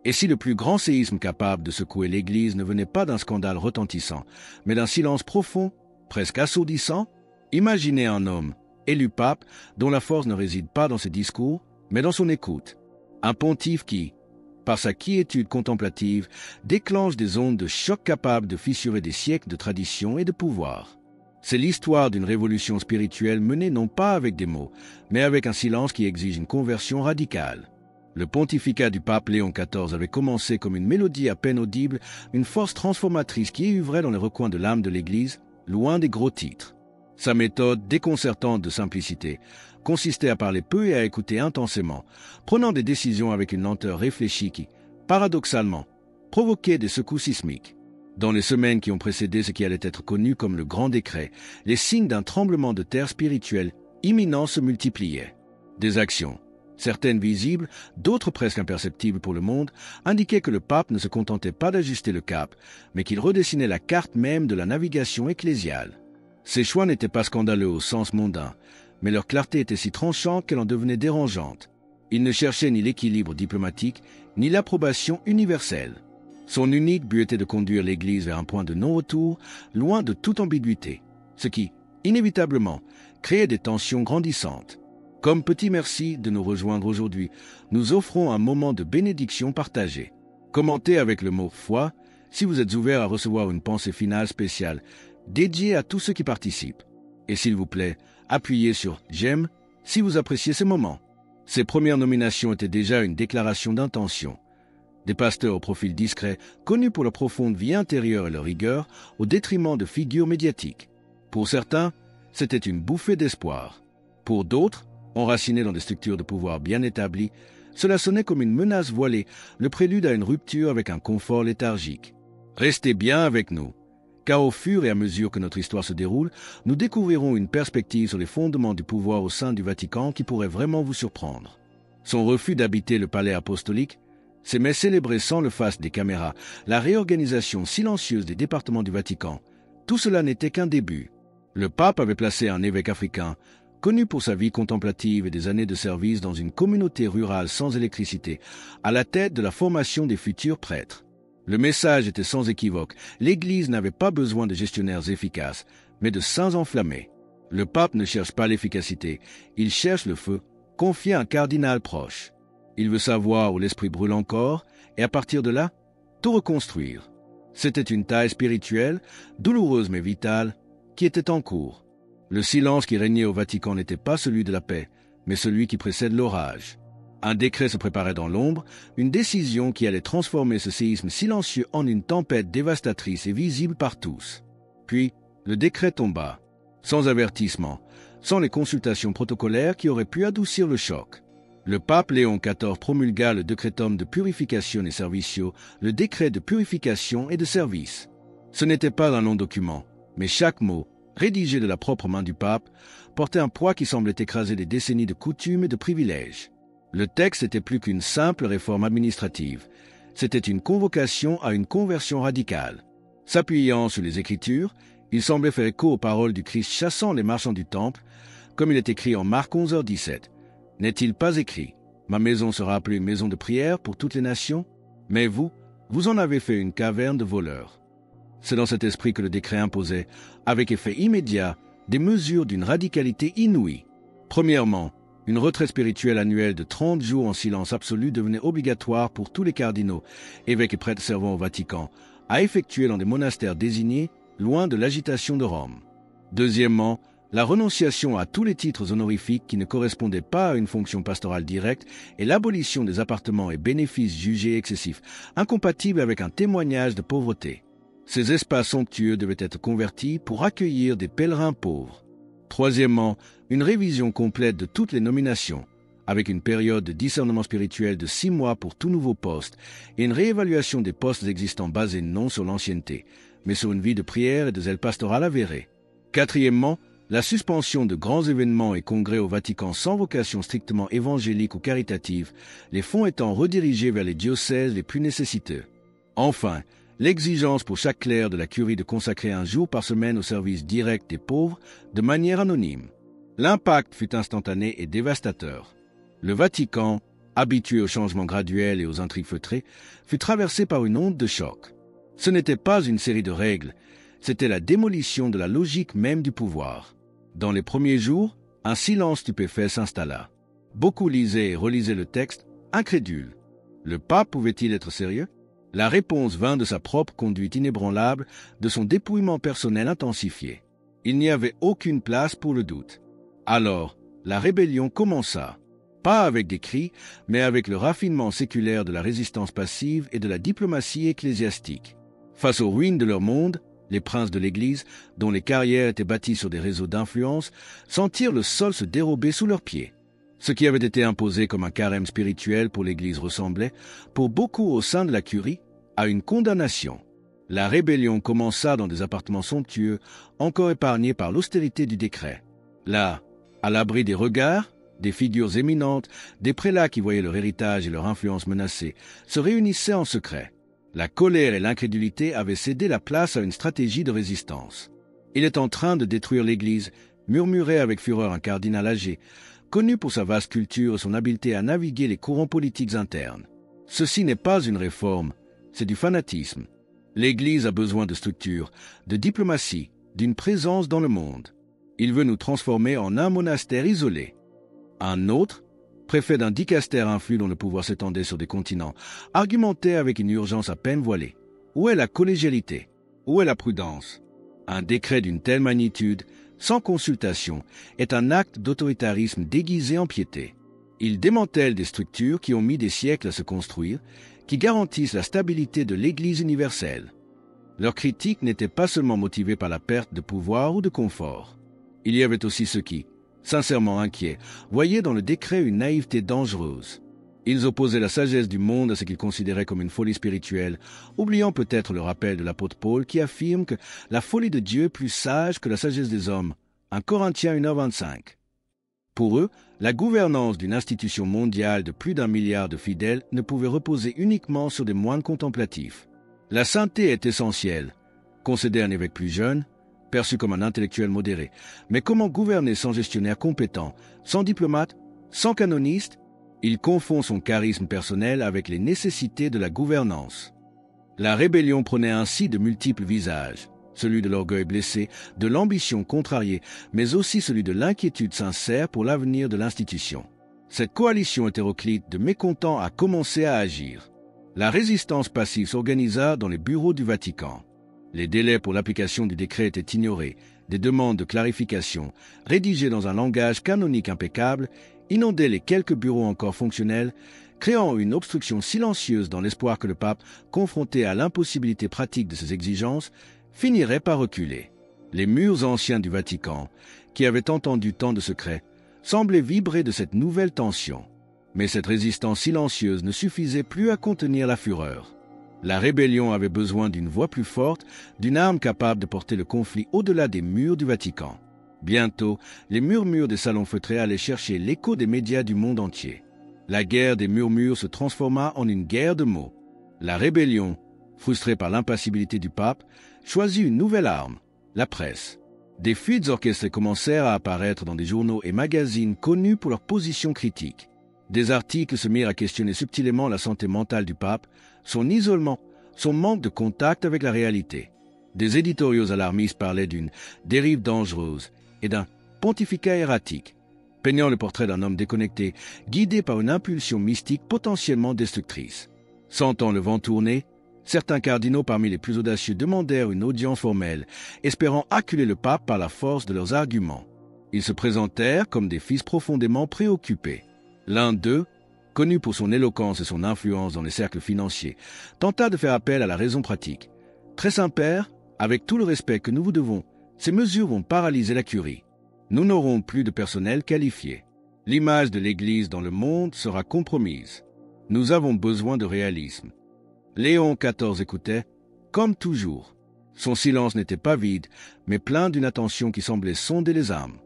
Et si le plus grand séisme capable de secouer l'Église ne venait pas d'un scandale retentissant, mais d'un silence profond, presque assourdissant? Imaginez un homme, élu pape, dont la force ne réside pas dans ses discours, mais dans son écoute. Un pontife qui, par sa quiétude contemplative, déclenche des ondes de choc capables de fissurer des siècles de tradition et de pouvoir. C'est l'histoire d'une révolution spirituelle menée non pas avec des mots, mais avec un silence qui exige une conversion radicale. Le pontificat du pape Léon XIV avait commencé comme une mélodie à peine audible, une force transformatrice qui œuvrait dans les recoins de l'âme de l'Église, loin des gros titres. Sa méthode, déconcertante de simplicité, consistait à parler peu et à écouter intensément, prenant des décisions avec une lenteur réfléchie qui, paradoxalement, provoquait des secousses sismiques. Dans les semaines qui ont précédé ce qui allait être connu comme le Grand Décret, les signes d'un tremblement de terre spirituel imminent se multipliaient. Des actions, certaines visibles, d'autres presque imperceptibles pour le monde, indiquaient que le pape ne se contentait pas d'ajuster le cap, mais qu'il redessinait la carte même de la navigation ecclésiale. Ces choix n'étaient pas scandaleux au sens mondain, mais leur clarté était si tranchante qu'elle en devenait dérangeante. Il ne cherchait ni l'équilibre diplomatique, ni l'approbation universelle. Son unique but était de conduire l'Église vers un point de non-retour, loin de toute ambiguïté, ce qui, inévitablement, créait des tensions grandissantes. Comme petit merci de nous rejoindre aujourd'hui, nous offrons un moment de bénédiction partagée. Commentez avec le mot « foi » si vous êtes ouvert à recevoir une pensée finale spéciale, dédiée à tous ceux qui participent. Et s'il vous plaît, appuyez sur « j'aime » si vous appréciez ce moment. Ces premières nominations étaient déjà une déclaration d'intention. Des pasteurs au profil discret, connus pour leur profonde vie intérieure et leur rigueur, au détriment de figures médiatiques. Pour certains, c'était une bouffée d'espoir. Pour d'autres, enracinés dans des structures de pouvoir bien établies, cela sonnait comme une menace voilée, le prélude à une rupture avec un confort léthargique. Restez bien avec nous, car au fur et à mesure que notre histoire se déroule, nous découvrirons une perspective sur les fondements du pouvoir au sein du Vatican qui pourrait vraiment vous surprendre. Son refus d'habiter le palais apostolique, s'aimait célébrer sans le faste des caméras, la réorganisation silencieuse des départements du Vatican. Tout cela n'était qu'un début. Le pape avait placé un évêque africain, connu pour sa vie contemplative et des années de service dans une communauté rurale sans électricité, à la tête de la formation des futurs prêtres. Le message était sans équivoque, l'Église n'avait pas besoin de gestionnaires efficaces, mais de saints enflammés. Le pape ne cherche pas l'efficacité, il cherche le feu, confié à un cardinal proche. Il veut savoir où l'esprit brûle encore, et à partir de là, tout reconstruire. C'était une taille spirituelle, douloureuse mais vitale, qui était en cours. Le silence qui régnait au Vatican n'était pas celui de la paix, mais celui qui précède l'orage. Un décret se préparait dans l'ombre, une décision qui allait transformer ce séisme silencieux en une tempête dévastatrice et visible par tous. Puis, le décret tomba, sans avertissement, sans les consultations protocolaires qui auraient pu adoucir le choc. Le pape Léon XIV promulgua le Decretum de Purificatione Servitio, le décret de purification et de service. Ce n'était pas un long document, mais chaque mot, rédigé de la propre main du pape, portait un poids qui semblait écraser des décennies de coutumes et de privilèges. Le texte n'était plus qu'une simple réforme administrative. C'était une convocation à une conversion radicale. S'appuyant sur les Écritures, il semblait faire écho aux paroles du Christ chassant les marchands du temple, comme il est écrit en Marc 11h17. N'est-il pas écrit « Ma maison sera appelée une maison de prière pour toutes les nations » Mais vous en avez fait une caverne de voleurs. C'est dans cet esprit que le décret imposait, avec effet immédiat, des mesures d'une radicalité inouïe. Premièrement, une retraite spirituelle annuelle de 30 jours en silence absolu devenait obligatoire pour tous les cardinaux, évêques et prêtres servant au Vatican, à effectuer dans des monastères désignés, loin de l'agitation de Rome. Deuxièmement, la renonciation à tous les titres honorifiques qui ne correspondaient pas à une fonction pastorale directe et l'abolition des appartements et bénéfices jugés excessifs, incompatibles avec un témoignage de pauvreté. Ces espaces somptueux devaient être convertis pour accueillir des pèlerins pauvres. Troisièmement, une révision complète de toutes les nominations, avec une période de discernement spirituel de 6 mois pour tout nouveau poste et une réévaluation des postes existants basés non sur l'ancienneté, mais sur une vie de prière et de zèle pastoral avéré. Quatrièmement, la suspension de grands événements et congrès au Vatican sans vocation strictement évangélique ou caritative, les fonds étant redirigés vers les diocèses les plus nécessiteux. Enfin, l'exigence pour chaque clerc de la curie de consacrer un jour par semaine au service direct des pauvres de manière anonyme. L'impact fut instantané et dévastateur. Le Vatican, habitué aux changements graduels et aux intrigues feutrées, fut traversé par une onde de choc. Ce n'était pas une série de règles, c'était la démolition de la logique même du pouvoir. Dans les premiers jours, un silence stupéfait s'installa. Beaucoup lisaient et relisaient le texte, incrédules. Le pape pouvait-il être sérieux? La réponse vint de sa propre conduite inébranlable, de son dépouillement personnel intensifié. Il n'y avait aucune place pour le doute. Alors, la rébellion commença. Pas avec des cris, mais avec le raffinement séculaire de la résistance passive et de la diplomatie ecclésiastique. Face aux ruines de leur monde, les princes de l'Église, dont les carrières étaient bâties sur des réseaux d'influence, sentirent le sol se dérober sous leurs pieds. Ce qui avait été imposé comme un carême spirituel pour l'Église ressemblait, pour beaucoup au sein de la curie, à une condamnation. La rébellion commença dans des appartements somptueux, encore épargnés par l'austérité du décret. Là, à l'abri des regards, des figures éminentes, des prélats qui voyaient leur héritage et leur influence menacés, se réunissaient en secret. La colère et l'incrédulité avaient cédé la place à une stratégie de résistance. « Il est en train de détruire l'Église », murmurait avec fureur un cardinal âgé, connu pour sa vaste culture et son habileté à naviguer les courants politiques internes. Ceci n'est pas une réforme, c'est du fanatisme. L'Église a besoin de structure, de diplomatie, d'une présence dans le monde. Il veut nous transformer en un monastère isolé. Un autre, préfet d'un dicastère influx dont le pouvoir s'étendait sur des continents, argumentait avec une urgence à peine voilée. Où est la collégialité? Où est la prudence? Un décret d'une telle magnitude, sans consultation, est un acte d'autoritarisme déguisé en piété. Il démantèle des structures qui ont mis des siècles à se construire, qui garantissent la stabilité de l'Église universelle. Leur critique n'était pas seulement motivée par la perte de pouvoir ou de confort. Il y avait aussi ceux qui, sincèrement inquiets, voyaient dans le décret une naïveté dangereuse. Ils opposaient la sagesse du monde à ce qu'ils considéraient comme une folie spirituelle, oubliant peut-être le rappel de l'apôtre Paul qui affirme que la folie de Dieu est plus sage que la sagesse des hommes. 1 Corinthiens 1h25. Pour eux, la gouvernance d'une institution mondiale de plus d'1 milliard de fidèles ne pouvait reposer uniquement sur des moines contemplatifs. La sainteté est essentielle, concédait un évêque plus jeune, perçu comme un intellectuel modéré. Mais comment gouverner sans gestionnaire compétent, sans diplomate, sans canoniste? Il confond son charisme personnel avec les nécessités de la gouvernance. La rébellion prenait ainsi de multiples visages, celui de l'orgueil blessé, de l'ambition contrariée, mais aussi celui de l'inquiétude sincère pour l'avenir de l'institution. Cette coalition hétéroclite de mécontents a commencé à agir. La résistance passive s'organisa dans les bureaux du Vatican. Les délais pour l'application du décret étaient ignorés, des demandes de clarification, rédigées dans un langage canonique impeccable, inondaient les quelques bureaux encore fonctionnels, créant une obstruction silencieuse dans l'espoir que le pape, confronté à l'impossibilité pratique de ses exigences, finirait par reculer. Les murs anciens du Vatican, qui avaient entendu tant de secrets, semblaient vibrer de cette nouvelle tension. Mais cette résistance silencieuse ne suffisait plus à contenir la fureur. La rébellion avait besoin d'une voix plus forte, d'une arme capable de porter le conflit au-delà des murs du Vatican. Bientôt, les murmures des salons feutrés allaient chercher l'écho des médias du monde entier. La guerre des murmures se transforma en une guerre de mots. La rébellion, frustrée par l'impassibilité du pape, choisit une nouvelle arme, la presse. Des fuites orchestrées commencèrent à apparaître dans des journaux et magazines connus pour leur position critique. Des articles se mirent à questionner subtilement la santé mentale du pape, son isolement, son manque de contact avec la réalité. Des éditoriaux alarmistes parlaient d'une dérive dangereuse et d'un pontificat erratique, peignant le portrait d'un homme déconnecté, guidé par une impulsion mystique potentiellement destructrice. Sentant le vent tourner, certains cardinaux parmi les plus audacieux demandèrent une audience formelle, espérant acculer le pape par la force de leurs arguments. Ils se présentèrent comme des fils profondément préoccupés. L'un d'eux, connu pour son éloquence et son influence dans les cercles financiers, tenta de faire appel à la raison pratique. « Très Saint-Père, avec tout le respect que nous vous devons, ces mesures vont paralyser la curie. Nous n'aurons plus de personnel qualifié. L'image de l'Église dans le monde sera compromise. Nous avons besoin de réalisme. » Léon XIV écoutait, comme toujours. Son silence n'était pas vide, mais plein d'une attention qui semblait sonder les âmes.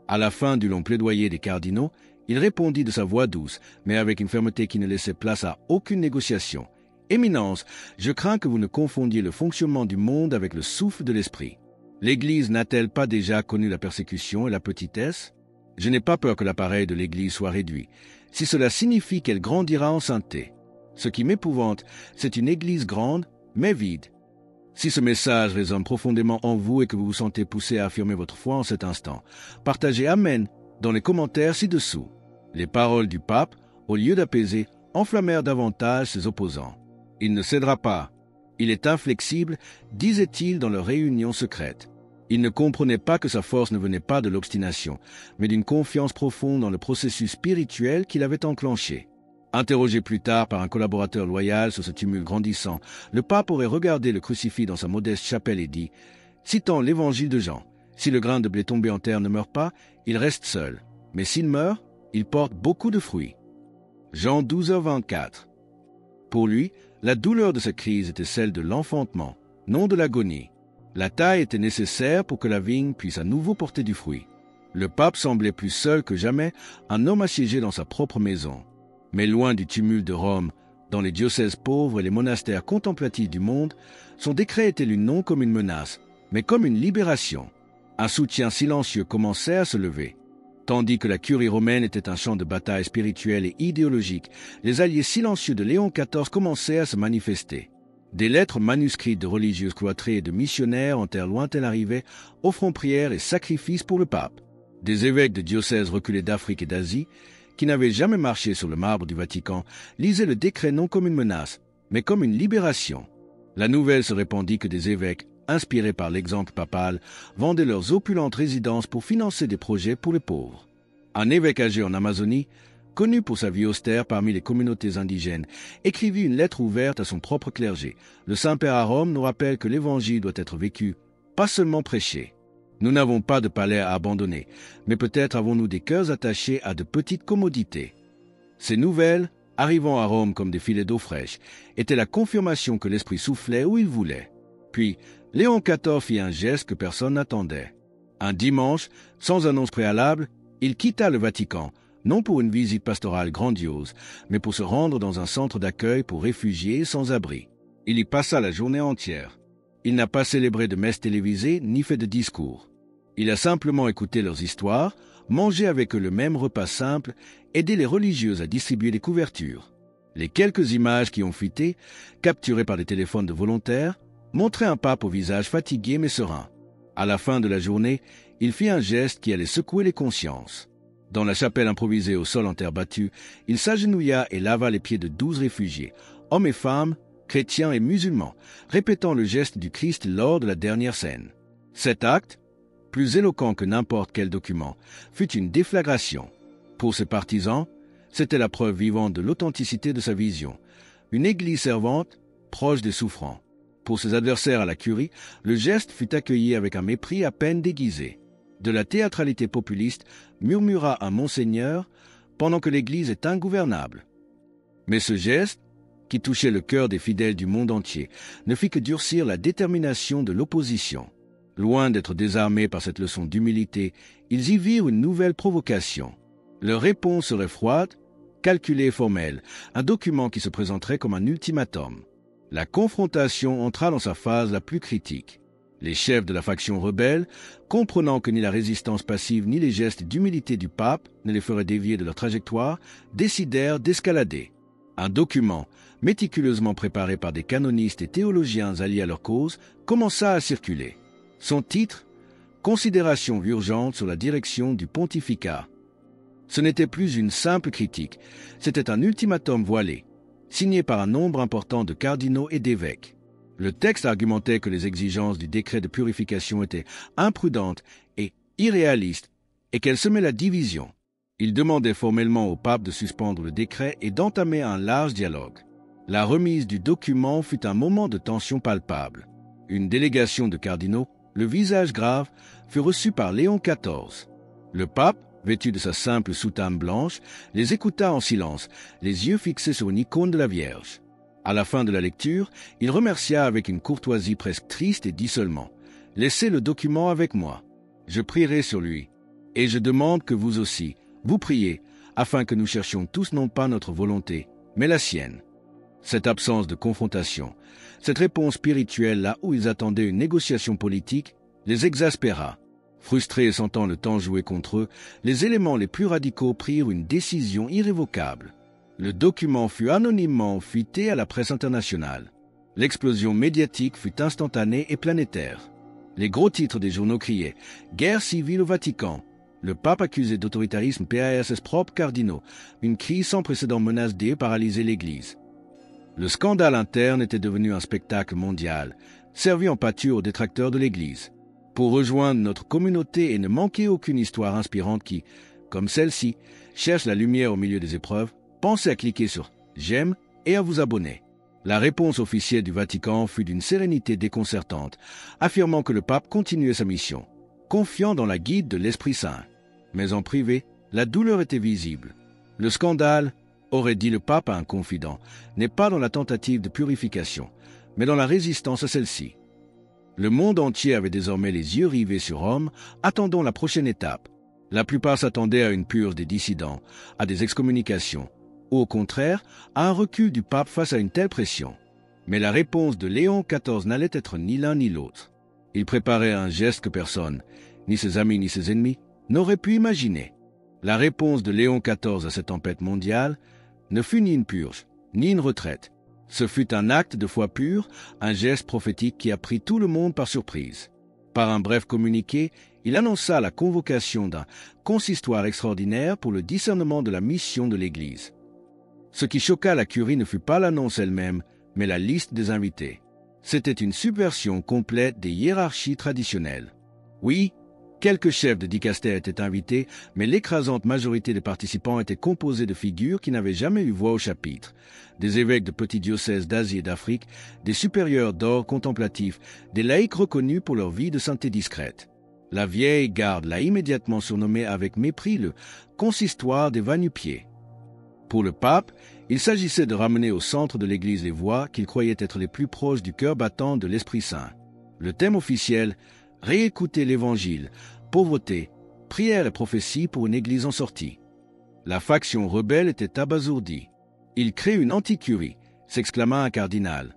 À la fin du long plaidoyer des cardinaux, il répondit de sa voix douce, mais avec une fermeté qui ne laissait place à aucune négociation. « Éminence, je crains que vous ne confondiez le fonctionnement du monde avec le souffle de l'esprit. L'Église n'a-t-elle pas déjà connu la persécution et la petitesse? Je n'ai pas peur que l'appareil de l'Église soit réduit. si cela signifie qu'elle grandira en sainteté. Ce qui m'épouvante, c'est une Église grande, mais vide. Si ce message résonne profondément en vous et que vous vous sentez poussé à affirmer votre foi en cet instant, partagez Amen dans les commentaires ci-dessous. Les paroles du pape, au lieu d'apaiser, enflammèrent davantage ses opposants. Il ne cédera pas. Il est inflexible, disait-il dans leur réunion secrète. Il ne comprenait pas que sa force ne venait pas de l'obstination, mais d'une confiance profonde dans le processus spirituel qu'il avait enclenché. Interrogé plus tard par un collaborateur loyal sur ce tumulte grandissant, le pape aurait regardé le crucifix dans sa modeste chapelle et dit, citant l'évangile de Jean, « Si le grain de blé tombé en terre ne meurt pas, il reste seul, mais s'il meurt, il porte beaucoup de fruits. » Jean 12h24. Pour lui, la douleur de cette crise était celle de l'enfantement, non de l'agonie. La taille était nécessaire pour que la vigne puisse à nouveau porter du fruit. Le pape semblait plus seul que jamais, un homme assiégé dans sa propre maison. Mais loin du tumulte de Rome, dans les diocèses pauvres et les monastères contemplatifs du monde, son décret était lu non comme une menace, mais comme une libération. Un soutien silencieux commençait à se lever. Tandis que la curie romaine était un champ de bataille spirituel et idéologique, les alliés silencieux de Léon XIV commençaient à se manifester. Des lettres manuscrites de religieuses cloîtrées et de missionnaires en terre lointaine arrivaient, offrant prières et sacrifices pour le pape. Des évêques de diocèses reculés d'Afrique et d'Asie, qui n'avaient jamais marché sur le marbre du Vatican, lisaient le décret non comme une menace, mais comme une libération. La nouvelle se répandit que des évêques, inspirés par l'exemple papal, vendaient leurs opulentes résidences pour financer des projets pour les pauvres. Un évêque âgé en Amazonie, connu pour sa vie austère parmi les communautés indigènes, écrivit une lettre ouverte à son propre clergé. Le Saint-Père à Rome nous rappelle que l'Évangile doit être vécu, pas seulement prêché. Nous n'avons pas de palais à abandonner, mais peut-être avons-nous des cœurs attachés à de petites commodités. Ces nouvelles, arrivant à Rome comme des filets d'eau fraîche, étaient la confirmation que l'Esprit soufflait où il voulait. Puis, Léon XIV fit un geste que personne n'attendait. Un dimanche, sans annonce préalable, il quitta le Vatican, non pour une visite pastorale grandiose, mais pour se rendre dans un centre d'accueil pour réfugiés sans abri. Il y passa la journée entière. Il n'a pas célébré de messe télévisée ni fait de discours. Il a simplement écouté leurs histoires, mangé avec eux le même repas simple, aidé les religieuses à distribuer des couvertures. Les quelques images qui ont fuité, capturées par des téléphones de volontaires, montraient un pape au visage fatigué mais serein. À la fin de la journée, il fit un geste qui allait secouer les consciences. Dans la chapelle improvisée au sol en terre battue, il s'agenouilla et lava les pieds de 12 réfugiés, hommes et femmes, chrétiens et musulmans, répétant le geste du Christ lors de la dernière scène. Cet acte, plus éloquent que n'importe quel document, fut une déflagration. Pour ses partisans, c'était la preuve vivante de l'authenticité de sa vision. Une église servante, proche des souffrants. Pour ses adversaires à la curie, le geste fut accueilli avec un mépris à peine déguisé. De la théâtralité populiste, murmura un monseigneur, pendant que l'église est ingouvernable. Mais ce geste, qui touchait le cœur des fidèles du monde entier, ne fit que durcir la détermination de l'opposition. Loin d'être désarmés par cette leçon d'humilité, ils y virent une nouvelle provocation. Leur réponse serait froide, calculée et formelle, un document qui se présenterait comme un ultimatum. La confrontation entra dans sa phase la plus critique. Les chefs de la faction rebelle, comprenant que ni la résistance passive ni les gestes d'humilité du pape ne les feraient dévier de leur trajectoire, décidèrent d'escalader. Un document, méticuleusement préparé par des canonistes et théologiens alliés à leur cause, commença à circuler. Son titre, « Considérations urgentes sur la direction du pontificat ». Ce n'était plus une simple critique, c'était un ultimatum voilé, signé par un nombre important de cardinaux et d'évêques. Le texte argumentait que les exigences du décret de purification étaient imprudentes et irréalistes et qu'elles semaient la division. Il demandait formellement au pape de suspendre le décret et d'entamer un large dialogue. La remise du document fut un moment de tension palpable. Une délégation de cardinaux, le visage grave, fut reçue par Léon XIV. Le pape, vêtu de sa simple soutane blanche, les écouta en silence, les yeux fixés sur une icône de la Vierge. À la fin de la lecture, il remercia avec une courtoisie presque triste et dit seulement « Laissez le document avec moi. Je prierai sur lui. Et je demande que vous aussi, vous priez, afin que nous cherchions tous non pas notre volonté, mais la sienne. » Cette absence de confrontation, cette réponse spirituelle là où ils attendaient une négociation politique, les exaspéra. Frustrés et sentant le temps jouer contre eux, les éléments les plus radicaux prirent une décision irrévocable. Le document fut anonymement fuité à la presse internationale. L'explosion médiatique fut instantanée et planétaire. Les gros titres des journaux criaient « Guerre civile au Vatican ». Le pape accusé d'autoritarisme PAS ses propres cardinaux. Une crise sans précédent menace de paralyser l'Église. Le scandale interne était devenu un spectacle mondial, servi en pâture aux détracteurs de l'Église. Pour rejoindre notre communauté et ne manquer aucune histoire inspirante qui, comme celle-ci, cherche la lumière au milieu des épreuves, pensez à cliquer sur « J'aime » et à vous abonner. La réponse officielle du Vatican fut d'une sérénité déconcertante, affirmant que le pape continuait sa mission, confiant dans la guide de l'Esprit Saint. Mais en privé, la douleur était visible. Le scandale, aurait dit le pape à un confident, n'est pas dans la tentative de purification, mais dans la résistance à celle-ci. Le monde entier avait désormais les yeux rivés sur Rome, attendant la prochaine étape. La plupart s'attendaient à une purge des dissidents, à des excommunications, ou au contraire, à un recul du pape face à une telle pression. Mais la réponse de Léon XIV n'allait être ni l'un ni l'autre. Il préparait un geste que personne, ni ses amis ni ses ennemis, n'aurait pu imaginer. La réponse de Léon XIV à cette tempête mondiale ne fut ni une purge, ni une retraite. Ce fut un acte de foi pure, un geste prophétique qui a pris tout le monde par surprise. Par un bref communiqué, il annonça la convocation d'un consistoire extraordinaire pour le discernement de la mission de l'Église. Ce qui choqua la curie ne fut pas l'annonce elle-même, mais la liste des invités. C'était une subversion complète des hiérarchies traditionnelles. Oui, quelques chefs de dicastère étaient invités, mais l'écrasante majorité des participants étaient composés de figures qui n'avaient jamais eu voix au chapitre. Des évêques de petits diocèses d'Asie et d'Afrique, des supérieurs d'ordre contemplatif, des laïcs reconnus pour leur vie de sainteté discrète. La vieille garde l'a immédiatement surnommé avec mépris le consistoire des va-nu-pieds. Pour le pape, il s'agissait de ramener au centre de l'Église les voix qu'il croyait être les plus proches du cœur battant de l'Esprit Saint. Le thème officiel, réécouter l'Évangile, pauvreté, prière et prophétie pour une Église en sortie. La faction rebelle était abasourdie. Il crée une anticurie, s'exclama un cardinal.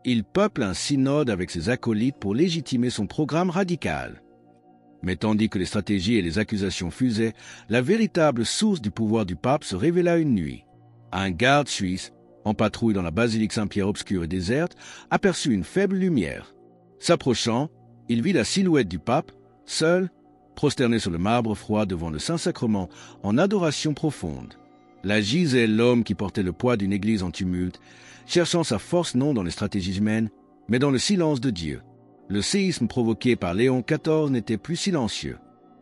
Il peuple un synode avec ses acolytes pour légitimer son programme radical. Mais tandis que les stratégies et les accusations fusaient, la véritable source du pouvoir du pape se révéla une nuit. Un garde suisse, en patrouille dans la basilique Saint-Pierre obscure et déserte, aperçut une faible lumière. S'approchant, il vit la silhouette du pape, seul, prosterné sur le marbre froid devant le Saint-Sacrement, en adoration profonde. Là gisait l'homme qui portait le poids d'une église en tumulte, cherchant sa force non dans les stratégies humaines, mais dans le silence de Dieu. Le séisme provoqué par Léon XIV n'était plus silencieux.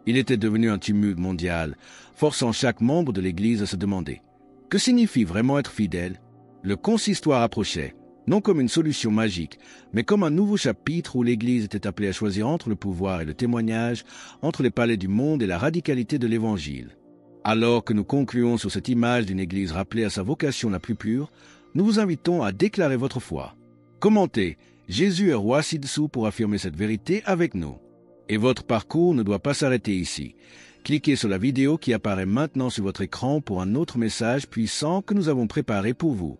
Il était devenu un tumulte mondial, forçant chaque membre de l'Église à se demander « Que signifie vraiment être fidèle ?» Le consistoire approchait, non comme une solution magique, mais comme un nouveau chapitre où l'Église était appelée à choisir entre le pouvoir et le témoignage, entre les palais du monde et la radicalité de l'Évangile. Alors que nous concluons sur cette image d'une Église rappelée à sa vocation la plus pure, nous vous invitons à déclarer votre foi. Commentez « Jésus est roi ci-dessous pour affirmer cette vérité avec nous. Et votre parcours ne doit pas s'arrêter ici. Cliquez sur la vidéo qui apparaît maintenant sur votre écran pour un autre message puissant que nous avons préparé pour vous.